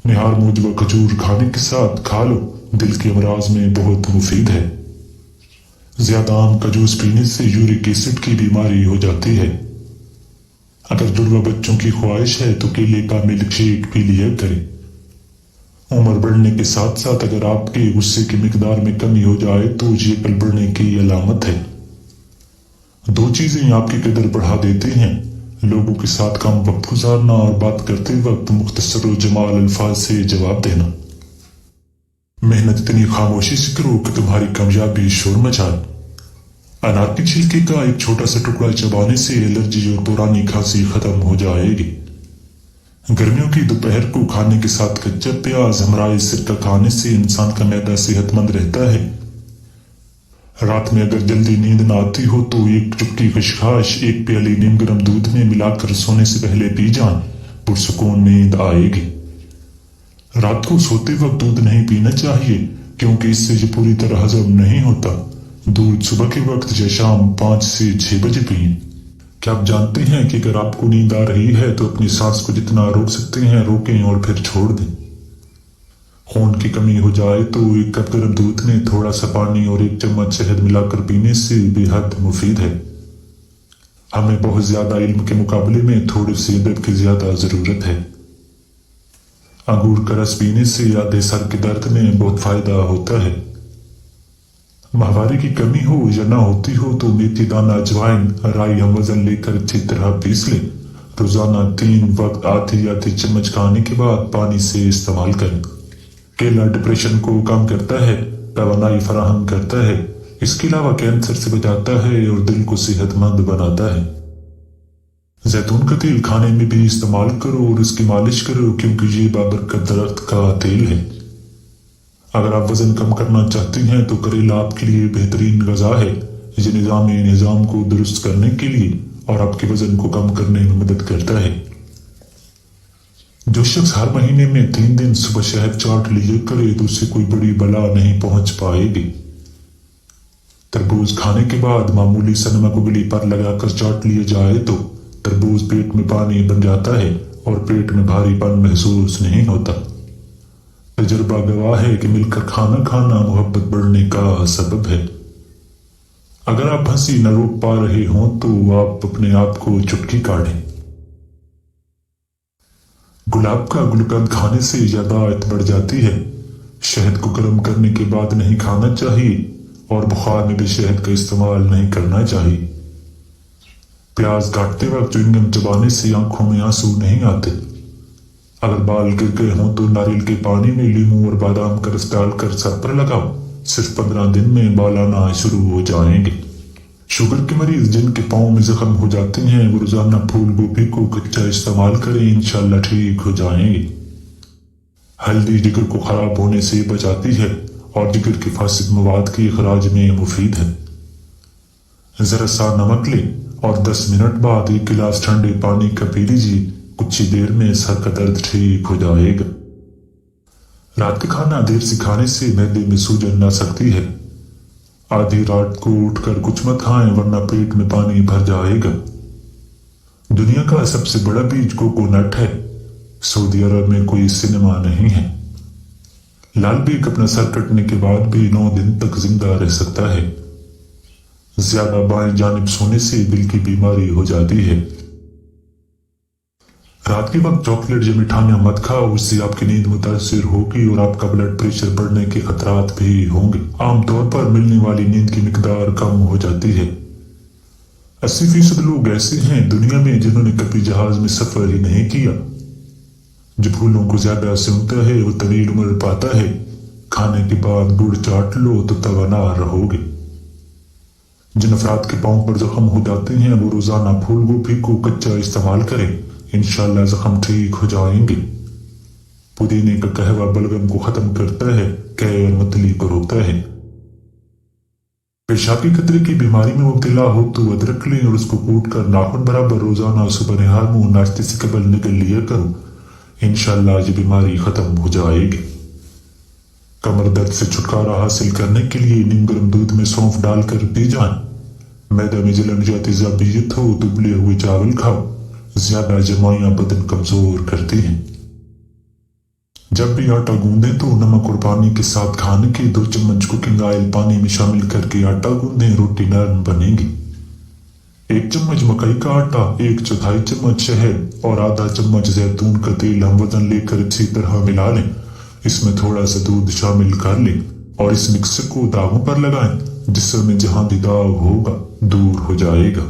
نہار موجبہ کھجور کھانے کے ساتھ کھا لو، دل کے امراض میں بہت مفید ہے۔ زیادہ آم کا جوس پینے سے یورک ایسڈ کی بیماری ہو جاتی ہے۔ اگر جڑواں بچوں کی خواہش ہے تو کیلے کا ملک شیک پی لیا کریں۔ عمر بڑھنے کے ساتھ ساتھ اگر آپ کے غصے کی مقدار میں کمی ہو جائے تو یہ عقل بڑھنے کی علامت ہے۔ 2 چیزیں آپ کی قدر بڑھا دیتے ہیں: لوگوں کے ساتھ کم وقت گزارنا اور بات کرتے وقت مختصر و جمال الفاظ سے جواب دینا۔ محنت اتنی خاموشی سے کرو کہ تمہاری کامیابی شور مچائے۔ انار کی چھلکے کا ایک چھوٹا سا ٹکڑا چبانے سے الرجی اور پرانی کھانسی ختم ہو جائے گی۔ گرمیوں کی دوپہر کو کھانے کے ساتھ کچا پیاز ہمراہ سرکہ کھانے سے انسان کا معدہ صحت مند رہتا ہے۔ رات میں اگر جلدی نیند نہ آتی ہو تو 1 چٹکی خشخاش 1 پیالی نیم گرم دودھ میں ملا کر سونے سے پہلے پی جائیں، پرسکون نیند آئے گی۔ رات کو سوتے وقت دودھ نہیں پینا چاہیے کیونکہ اس سے یہ پوری طرح ہضم نہیں ہوتا۔ دودھ صبح کے وقت یا شام 5 سے 6 بجے پئیں۔ کیا آپ جانتے ہیں کہ اگر آپ کو نیند آ رہی ہے تو اپنی سانس کو جتنا روک سکتے ہیں روکیں اور پھر چھوڑ دیں۔ خون کی کمی ہو جائے تو 1 کپ گرم دودھ میں تھوڑا سا پانی اور 1 چمچ شہد ملا کر پینے سے بے حد مفید ہے۔ ہمیں بہت زیادہ علم کے مقابلے میں تھوڑی سی ادب کی زیادہ ضرورت ہے۔ انگور کا رس پینے سے یاد سر کے درد میں بہت فائدہ ہوتا ہے۔ ماہوارے کی کمی ہو یا نہ ہوتی ہو تو میتھی دانہ، اجوائن، رائی ہم وزن لے کر اچھی طرح پیس لیں۔ روزانہ 3 وقت آدھی چمچ کھانے کے بعد پانی سے استعمال کریں۔ کیلا ڈپریشن کو کم کرتا ہے، توانائی فراہم کرتا ہے، اس کے علاوہ کینسر سے بچاتا ہے اور دل کو صحت مند بناتا ہے۔ زیتون کا تیل کھانے میں بھی استعمال کرو اور اس کی مالش کرو کیونکہ یہ بابرکت درخت کا تیل ہے۔ اگر آپ وزن کم کرنا چاہتے ہیں تو کریلا آپ کے لیے بہترین غذا ہے۔ یہ نظام کو درست کرنے کے لیے اور آپ کے وزن کو کم کرنے میں مدد کرتا ہے۔ جو شخص ہر مہینے میں 3 دن صبح شہد چاٹ لیا کرے تو اسے کوئی بڑی بلا نہیں پہنچ پائے گی۔ تربوز کھانے کے بعد معمولی سا نمک انگلی پر لگا کر چاٹ لیا جائے تو تربوز پیٹ میں پانی بن جاتا ہے اور پیٹ میں بھاری پن محسوس نہیں ہوتا۔ تجربہ گواہ ہے کہ مل کر کھانا کھانا محبت بڑھنے کا سبب ہے۔ اگر آپ ہنسی نہ روک پا رہے ہوں تو آپ اپنے آپ کو چٹکی کاٹیں۔ گلاب کا گلقند کھانے سے یادداشت بڑھ جاتی ہے۔ شہد کو گرم کرنے کے بعد نہیں کھانا چاہیے اور بخار میں بھی شہد کا استعمال نہیں کرنا چاہیے۔ پیاز کاٹتے وقت چوئنگم چبانے سے آنکھوں میں آنسو نہیں آتے۔ اگر بال گر گئے ہوں تو ناریل کے پانی میں لیموں اور بادام کا رس ڈال کر سر پر لگاؤ، صرف 15 دن میں بال آنا شروع ہو جائیں گے۔ شوگر کے مریض جن کے پاؤں میں زخم ہو جاتے ہیں وہ روزانہ پھول گوبھی کو کچا استعمال کریں، انشاءاللہ ٹھیک ہو جائیں گے۔ ہلدی جگر کو خراب ہونے سے بچاتی ہے اور جگر کے فاسد مواد کے اخراج میں مفید ہے۔ ذرا سا نمک لیں اور 10 منٹ بعد 1 گلاس ٹھنڈے پانی کا پی لیجیے، कुछ ही देर में सर का दर्द ठीक हो जाएगा। रात का खाना देर से खाने से मैदे में सूजन आ सकती है। आधी रात को उठकर कुछ मत खाएं वरना पेट में पानी भर जाएगा। दुनिया का सबसे बड़ा बीज कोकोनट है। सऊदी अरब में कोई सिनेमा नहीं है। लाल बेग अपना सर कटने के बाद भी 9 दिन तक जिंदा रह सकता है। ज्यादा बाएं जानिब सोने से दिल की बीमारी हो जाती है। रात के वक्त चॉकलेट या मिठाइयां मत खाओ, उससे आपकी नींद मुतासिर होगी और आपका ब्लड प्रेशर बढ़ने के खतरात भी होंगे। आमतौर पर मिलने वाली नींद की मिकदार कम हो जाती है। 80% लोग ऐसे हैं दुनिया में जिन्होंने कभी जहाज में सफर ही नहीं किया। जो फूलों को ज्यादा सूंघता है वो तवील उम्र पाता है। खाने के बाद गुड़ चाट लो तो तवाना रहोगे। जिन अफराद के पांव पर जख्म हो जाते हैं वो रोजाना फूल गोभी को कच्चा इस्तेमाल करें, इंशाल्लाह जख्म ठीक हो जाएंगे। पुदीने का कहवा बलगम को खत्म करता है, कै और मतली को रोकता है। पेशाब की कतरे की बीमारी में मुब्तला हो तो अदरक लें और उसको कूट कर नाखून बराबर रोजाना सुबह नहार मुंह नाश्ते से कबल निकल लिया करो, इंशाल्लाह ये बीमारी खत्म हो जाएगी। कमर दर्द से छुटकारा हासिल करने के लिए नीम गर्म दूध में सौंफ डालकर पी जाएं। मैदा में जलन या तेजाबियत हो तो उबले हुए चावल खाओ, ज्यादा जमाइयां बदन कमजोर करती हैं। जब भी आटा गूंदें तो नमक और पानी के साथ खाने के 2 चम्मच कुकिंग ऑयल पानी में शामिल करके आटा गूंदें, रोटी नरम बनेगी। 1 चम्मच मकई का आटा, 1/4 चम्मच शहद और आधा चम्मच जैतून का तेल हम वजन लेकर अच्छी तरह मिला लें। इसमें थोड़ा सा दूध शामिल कर लें और इस मिक्सर को दागों पर लगाएं, जिसमें जहां भी दाग होगा दूर हो जाएगा।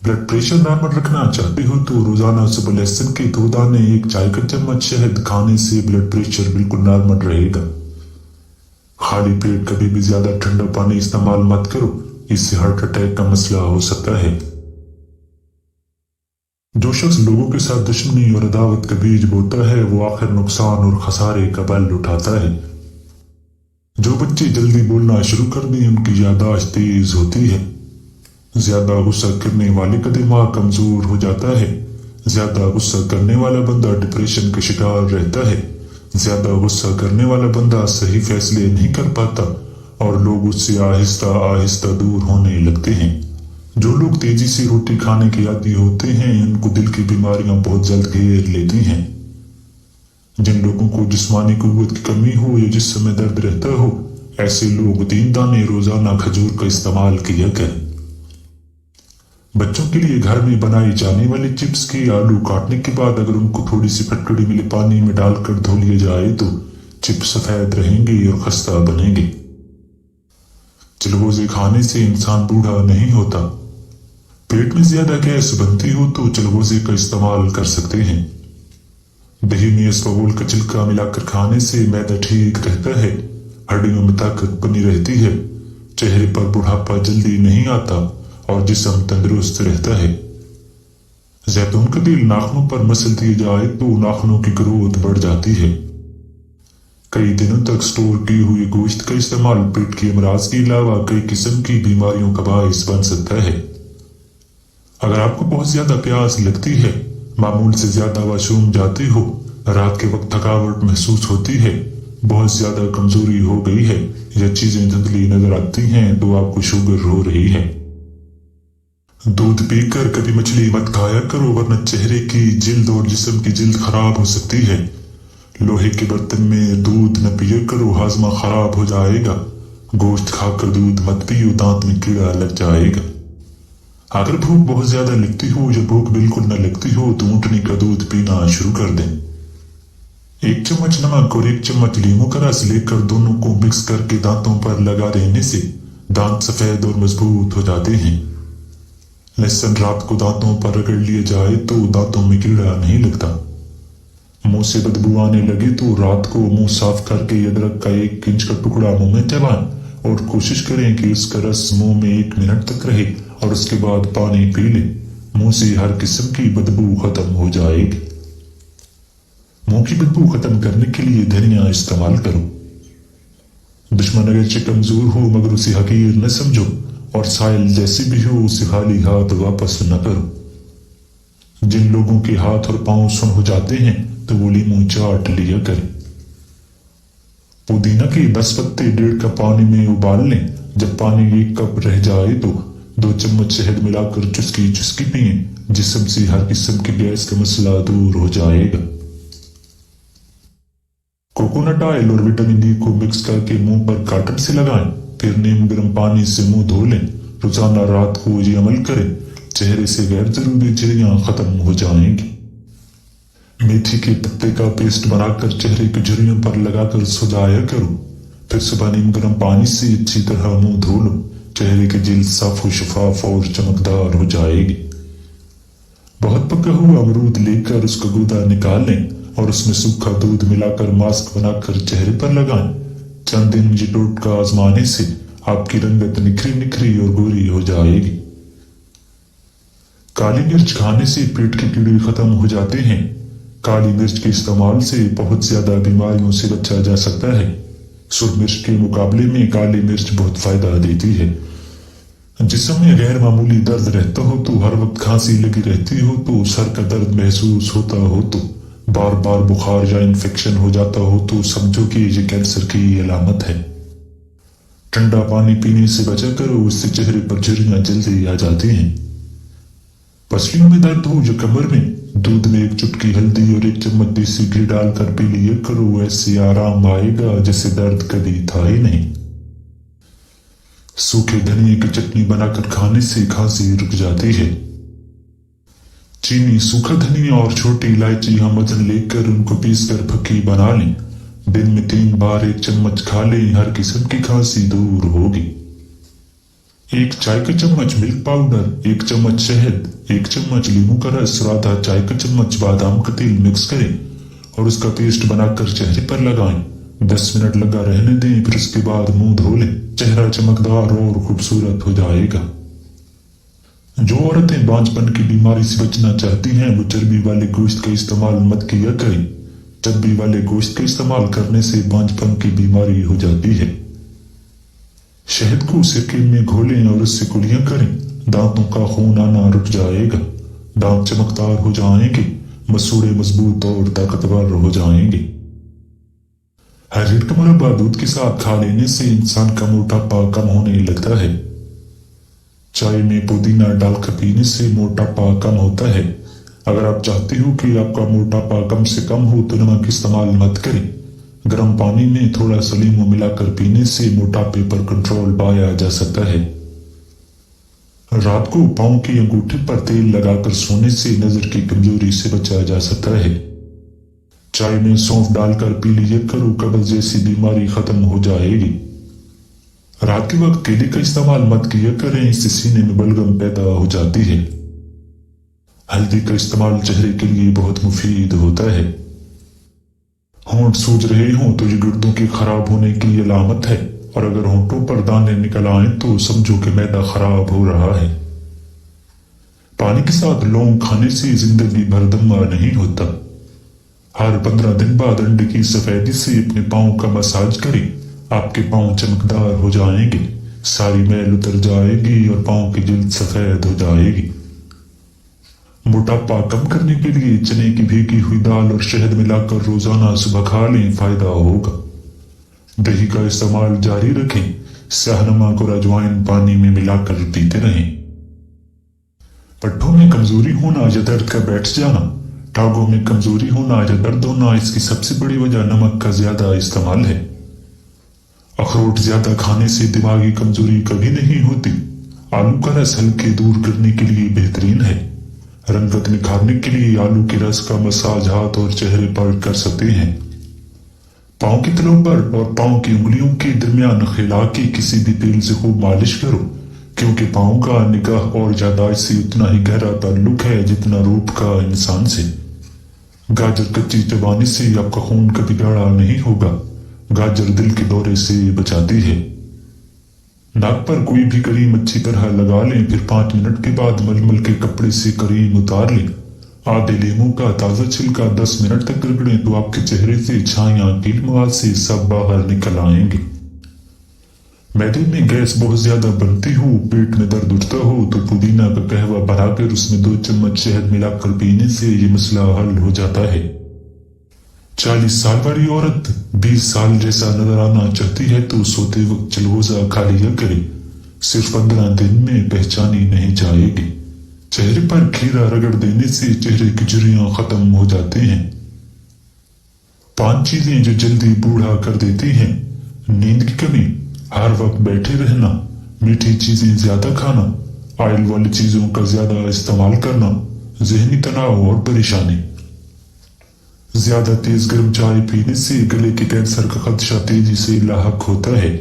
ब्लड प्रेशर नॉर्मल रखना चाहते हो तो रोजाना सुबह लहसुन के 2 दाने 1 चाय का चम्मच शहद खाने से ब्लड प्रेशर बिल्कुल नॉर्मल रहेगा। खाली पेट कभी भी ज्यादा ठंडा पानी इस्तेमाल मत करो, इससे हार्ट अटैक का मसला हो सकता है। जो शख्स लोगों के साथ दुश्मनी और अदावत का बीज बोता है वो आखिर नुकसान और खसारे का बल उठाता है। जो बच्चे जल्दी बोलना शुरू कर दें उनकी याददाश्त तेज होती है। ज्यादा गुस्सा करने वाले का दिमाग कमजोर हो जाता है। ज्यादा गुस्सा करने वाला बंदा डिप्रेशन का शिकार रहता है। ज्यादा गुस्सा करने वाला बंदा सही फैसले नहीं कर पाता और लोग उससे आहिस्ता आहिस्ता दूर होने लगते हैं। जो लोग तेजी से रोटी खाने के आदी होते हैं उनको दिल की बीमारियां बहुत जल्द घेर लेती हैं। जिन लोगों को जिस्मानी कुव्वत की कमी हो या जिस्म में दर्द रहता हो, ऐसे लोग 3 दाने रोजाना खजूर का इस्तेमाल किया करें। बच्चों के लिए घर में बनाई जाने वाली चिप्स के आलू काटने के बाद अगर उनको थोड़ी सी फटकड़ी मिले पानी में डालकर धो लिया जाए तो चिप्स सफेद रहेंगे और खस्ता बनेंगे। चलगोजे खाने से इंसान बूढ़ा नहीं होता। पेट में ज्यादा गैस बनती हो तो चलगोजे का इस्तेमाल कर सकते हैं। दही में इसबगोल का छिलका मिलाकर खाने से मैदा ठीक रहता है, हड्डियों में ताकत बनी रहती है, चेहरे पर बुढ़ापा जल्दी नहीं आता और जिस्म तंदुरुस्त रहता है। जैतून का तेल नाखूनों पर मसल दिया जाए तो नाखूनों की ग्रोथ बढ़ जाती है। कई दिनों तक स्टोर किए हुए गोश्त का इस्तेमाल पेट के अमराज के अलावा कई किस्म की बीमारियों का बायस बन सकता है। अगर आपको बहुत ज्यादा प्यास लगती है, मामूल से ज्यादा वाशरूम जाते हो, रात के वक्त थकावट महसूस होती है, बहुत ज्यादा कमजोरी हो गई है या चीजें धुंधली नजर आती हैं तो आपको शुगर हो रही है। दूध पीकर कभी मछली मत खाया करो वरना चेहरे की जिल्द और जिस्म की जिल्द खराब हो सकती है। लोहे के बर्तन में दूध न पिया करो, हाजमा खराब हो जाएगा। गोश्त खाकर दूध मत पियो, दांत में कीड़ा लग जाएगा। अगर भूख बहुत ज्यादा लगती हो या भूख बिल्कुल न लगती हो तो ऊँटनी का दूध पीना शुरू कर दें। 1 चम्मच नमक और 1 चम्मच लीमू का रस लेकर दोनों को मिक्स करके दांतों पर लगा देने से दांत सफेद और मजबूत हो जाते हैं। लहसुन रात को दांतों पर रगड़ लिया जाए तो दांतों में कीड़ा नहीं लगता। मुंह से बदबू आने लगे तो रात को मुंह साफ करके अदरक का 1 इंच का टुकड़ा मुंह में चबाएं और कोशिश करें कि उसका रस मुंह में 1 मिनट तक रहे और उसके बाद पानी पी लें। मुंह से हर किस्म की बदबू खत्म हो जाएगी। मुंह की बदबू खत्म करने के लिए धनिया इस्तेमाल करो। दुश्मन अगरचे कमजोर हो मगर उसे हकीर न समझो और साइल जैसी भी हो उसे खाली हाथ वापस न करो। जिन लोगों के हाथ और पांव सुन हो जाते हैं तो वो लीमू चाट लिया करें। पुदीना के 10 पत्ते 1.5 कप पानी में उबाल लें। जब पानी 1 कप रह जाए तो 2 चम्मच शहद मिलाकर चुस्की चुस्की पिए, जिसम से हर किस्म के गैस का मसला दूर हो जाएगा। कोकोनट ऑयल और विटामिन डी को मिक्स करके मुंह पर कॉटन से लगाएं, फिर नीम गर्म पानी से मुंह धो लें। रोजाना रात को ये अमल करें, चेहरे से गैर जरूरी झुर्रियां खत्म हो जाएंगी। मेथी के पत्ते का पेस्ट बनाकर चेहरे की झुर्रियों पर लगाकर सुझाया करो, फिर सुबह नीम गर्म पानी से अच्छी तरह मुंह धो लो। चेहरे की जिल्द साफ शफाफ और चमकदार हो जाएगी। बहुत पका हुआ अमरूद लेकर उसका गूदा निकाल लें और उसमें सूखा दूध मिलाकर मास्क बनाकर चेहरे पर लगाएं। चंद दिन ये टोटका आजमाने से आपकी रंगत निखरी निखरी और गोरी हो जाएगी। काली मिर्च खाने से पेट के कीड़े खत्म हो जाते हैं। काली मिर्च के इस्तेमाल से बहुत ज्यादा बीमारियों से बचा जा सकता है। सुर्ख मिर्च के मुकाबले में काली मिर्च बहुत फायदा देती है। जिस्म में गैर मामूली दर्द रहता हो तो, हर वक्त खांसी लगी रहती हो तो, सर का दर्द महसूस होता हो तो, बार बार बुखार या इन्फेक्शन हो जाता हो तो समझो कि ये कैंसर की अलामत है। ठंडा पानी पीने से बचा करो, उससे चेहरे पर झुर्रियां जल्दी आ जाती हैं। पसलियों में दर्द हो या कमर में, दूध में 1 चुटकी हल्दी और 1 चम्मच देसी घी डालकर पी लिया करो, ऐसे आराम आएगा जैसे दर्द कभी था ही नहीं। सूखे धनिए की चटनी बनाकर खाने से खांसी रुक जाती है। चीनी, सूखा धनिया और छोटी इलायची हम वजन लेकर उनको पीसकर फक्की बना लें। दिन में 3 बार 1 चम्मच खा लें, हर किस्म की खांसी दूर होगी। 1 चाय का चम्मच मिल्क पाउडर, 1 चम्मच शहद, 1 चम्मच नींबू का रस और आधा चाय का चम्मच बादाम का तेल मिक्स करें और उसका पेस्ट बनाकर चेहरे पर लगाएं। 10 मिनट लगा रहने दें, फिर उसके बाद मुंह धो लें। चेहरा चमकदार और खूबसूरत हो जाएगा। जो औरतें बांझपन की बीमारी से बचना चाहती हैं वो चर्बी वाले गोश्त का इस्तेमाल मत किया करें। चर्बी वाले गोश्त का इस्तेमाल करने से बांझपन की बीमारी हो जाती है। शहद को सिरके में घोलें और उससे कुलियां करें, दांतों का खून आना रुक जाएगा। दांत चमकदार हो जाएंगे, मसूड़े मजबूत और ताकतवर हो जाएंगे। हरीर का मुरब्बा दूध के साथ खा लेने से इंसान का मोटापा कम होने लगता है। चाय में पुदीना डालकर पीने से मोटापा कम होता है। अगर आप चाहते हो कि आपका मोटापा कम से कम हो तो नमक इस्तेमाल मत करें। गर्म पानी में थोड़ा सा नींबू मिलाकर पीने से मोटापे पर कंट्रोल पाया जा सकता है। रात को पांव की अंगूठे पर तेल लगाकर सोने से नजर की कमजोरी से बचा जा सकता है। चाय में सौंफ डालकर पी लिया करो, कब्ज जैसी बीमारी खत्म हो जाएगी। रात के वक्त केले का इस्तेमाल मत किया करें, इससे सीने में बलगम पैदा हो जाती है। हल्दी का इस्तेमाल चेहरे के लिए बहुत मुफीद होता है। होंठ सूज रहे हों तो ये गुर्दों के खराब होने की अलामत है, और अगर होंठों पर दाने निकल आए तो समझो कि मैदा खराब हो रहा है। पानी के साथ लौंग खाने से जिंदगी भर दमा नहीं होता। हर 15 दिन बाद अंडे की सफेदी से अपने पांव का मसाज करें, आपके पांव चमकदार हो जाएंगे, सारी मैल उतर जाएगी और पांव की जिल्द सफेद हो जाएगी। मोटापा कम करने के लिए चने की भीगी हुई दाल और शहद मिलाकर रोजाना सुबह खा लें, फायदा होगा। दही का इस्तेमाल जारी रखें, स्याहनमक और अजवाइन पानी में मिलाकर पीते रहें। पट्टों में कमजोरी होना या दर्द का बैठ जाना, टांगों में कमजोरी होना या दर्द होना, इसकी सबसे बड़ी वजह नमक का ज्यादा इस्तेमाल है। अखरोट ज्यादा खाने से दिमागी कमजोरी कभी नहीं होती। आलू का रस हल्के दूर करने के लिए बेहतरीन है। रंगत निखारने के लिए आलू के रस का मसाज हाथ और चेहरे पर कर सकते हैं। पांव के तलों पर और पांव की उंगलियों के दरमियान खिला के किसी भी तेल से खूब मालिश करो, क्योंकि पांव का निगाह और यादाश्त से उतना ही गहरा ताल्लुक है जितना रूप का इंसान से। गाजर कच्ची चबाने से आपका खून कभी गाढ़ा नहीं होगा। गाजर दिल के दौरे से बचाती है। नाक पर कोई भी क्रीम अच्छी तरह लगा लें, फिर 5 मिनट के बाद मलमल के कपड़े से क्रीम उतार लें। आधे लीमू का ताजा छिलका 10 मिनट तक रगड़ें तो आपके चेहरे से छाया कील मवाद से सब बाहर निकल आएंगे। मैदे में गैस बहुत ज्यादा बनती हो, पेट में दर्द उठता हो तो पुदीना का कहवा बनाकर उसमें 2 चम्मच शहद मिलाकर पीने से ये मसला हल हो जाता है। 40 साल वाली औरत 20 साल जैसा नजर आना चाहती है तो सोते वक्त चलगोजा खा लिया करे, सिर्फ 15 दिन में पहचानी नहीं जाएगी। चेहरे पर खीरा रगड़ देने से चेहरे की झुर्रियां खत्म हो जाते हैं। 5 चीजें जो जल्दी बूढ़ा कर देती हैं: नींद की कमी, हर वक्त बैठे रहना, मीठी चीजें ज्यादा खाना, ऑयल वाली चीजों का ज्यादा इस्तेमाल करना, जहनी तनाव और परेशानी। ज्यादा तेज गर्म चाय पीने से गले के कैंसर का खदशा तेजी से लाहक होता है।